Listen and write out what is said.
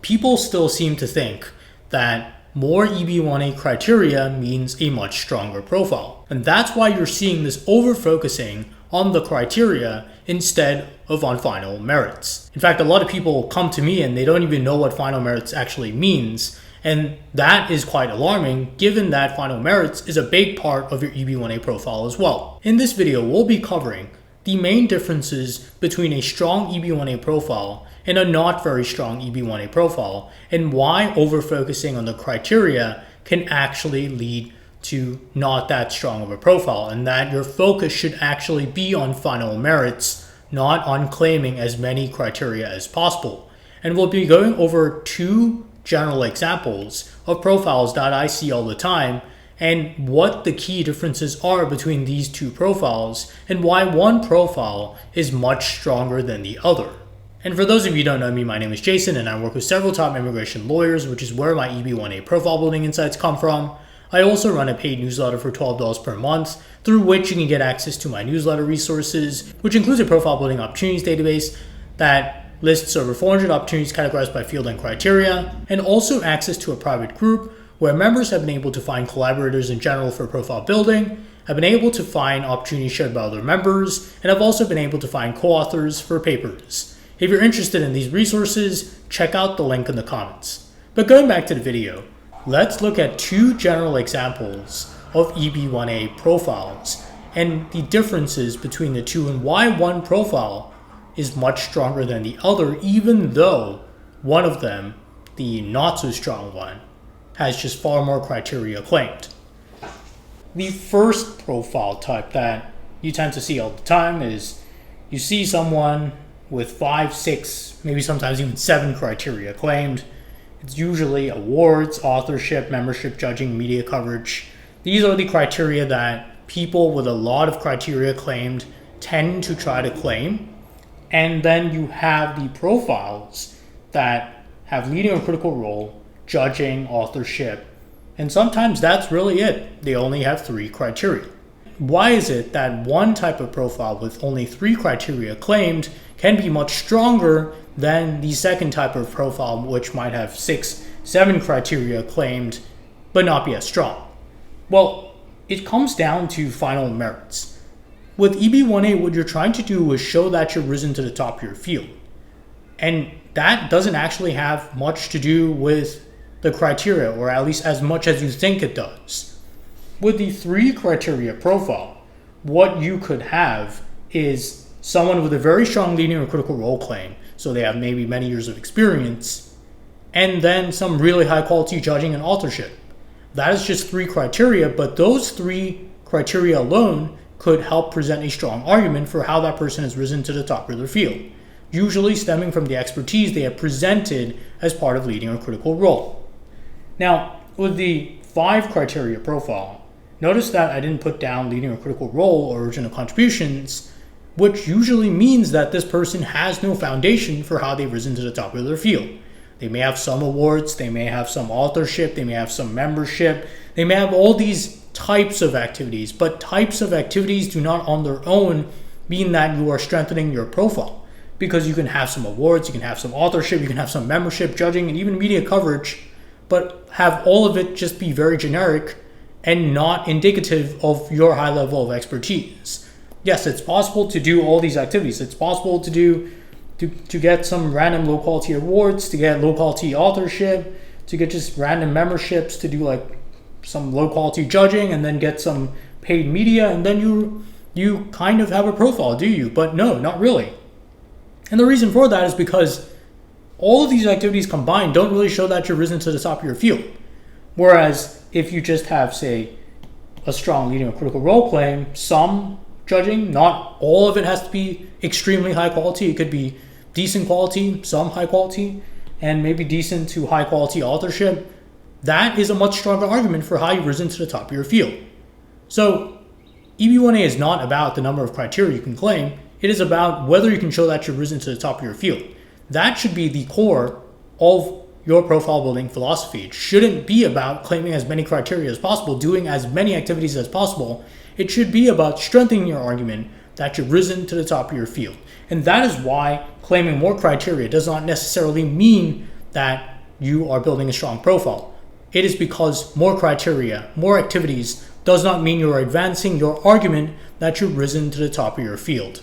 people still seem to think that more EB1A criteria means a much stronger profile. And that's why you're seeing this over-focusing on the criteria instead of on final merits. In fact, a lot of people come to me and they don't even know what final merits actually means. And that is quite alarming given that final merits is a big part of your EB1A profile as well. In this video, we'll be covering the main differences between a strong EB1A profile and a not very strong EB1A profile, and why over-focusing on the criteria can actually lead to not that strong of a profile, and that your focus should actually be on final merits, not on claiming as many criteria as possible. And we'll be going over two general examples of profiles that I see all the time, and what the key differences are between these two profiles, and why one profile is much stronger than the other. And for those of you who don't know me, my name is Jason, and I work with several top immigration lawyers, which is where my EB1A profile building insights come from. I also run a paid newsletter for $12 per month, through which you can get access to my newsletter resources, which includes a profile building opportunities database that lists over 400 opportunities categorized by field and criteria, and also access to a private group where members have been able to find collaborators in general for profile building, have been able to find opportunities shared by other members, and have also been able to find co-authors for papers. If you're interested in these resources, check out the link in the comments. But going back to the video, let's look at two general examples of EB1A profiles and the differences between the two, and why one profile is much stronger than the other, even though one of them, the not so strong one, has just far more criteria claimed. The first profile type that you tend to see all the time is you see someone with 5, 6, maybe sometimes even 7 criteria claimed. It's usually awards, authorship, membership, judging, media coverage. These are the criteria that people with a lot of criteria claimed tend to try to claim. And then you have the profiles that have leading or critical role, judging, authorship, and sometimes that's really it. They only have 3 criteria. Why is it that one type of profile with only 3 criteria claimed can be much stronger than the second type of profile, which might have 6, 7 criteria claimed, but not be as strong? Well, it comes down to final merits. With EB1A, what you're trying to do is show that you're risen to the top of your field. And that doesn't actually have much to do with the criteria, or at least as much as you think it does. With the 3 criteria profile, what you could have is someone with a very strong leading or critical role claim, so they have maybe many years of experience, and then some really high quality judging and authorship. That is just 3 criteria, but those 3 criteria alone could help present a strong argument for how that person has risen to the top of their field, usually stemming from the expertise they have presented as part of leading or critical role. Now, with the 5 criteria profile, notice that I didn't put down leading or critical role or original contributions, which usually means that this person has no foundation for how they've risen to the top of their field. They may have some awards, they may have some authorship, they may have some membership, they may have all these types of activities, but types of activities do not on their own mean that you are strengthening your profile, because you can have some awards, you can have some authorship, you can have some membership, judging, and even media coverage, but have all of it just be very generic and not indicative of your high level of expertise. Yes, it's possible to do all these activities. It's possible to get some random low quality awards, to get low quality authorship, to get just random memberships, to do like some low quality judging, and then get some paid media, and then you kind of have a profile, do you? But no, not really. And the reason for that is because all of these activities combined don't really show that you're risen to the top of your field. Whereas if you just have, say, a strong leading or critical role claim, some judging, not all of it has to be extremely high quality. It could be decent quality, some high quality, and maybe decent to high quality authorship. That is a much stronger argument for how you've risen to the top of your field. So EB1A is not about the number of criteria you can claim. It is about whether you can show that you've risen to the top of your field. That should be the core of your profile building philosophy. It shouldn't be about claiming as many criteria as possible, doing as many activities as possible. It should be about strengthening your argument that you've risen to the top of your field. And that is why claiming more criteria does not necessarily mean that you are building a strong profile. It is because more criteria, more activities does not mean you're advancing your argument that you've risen to the top of your field.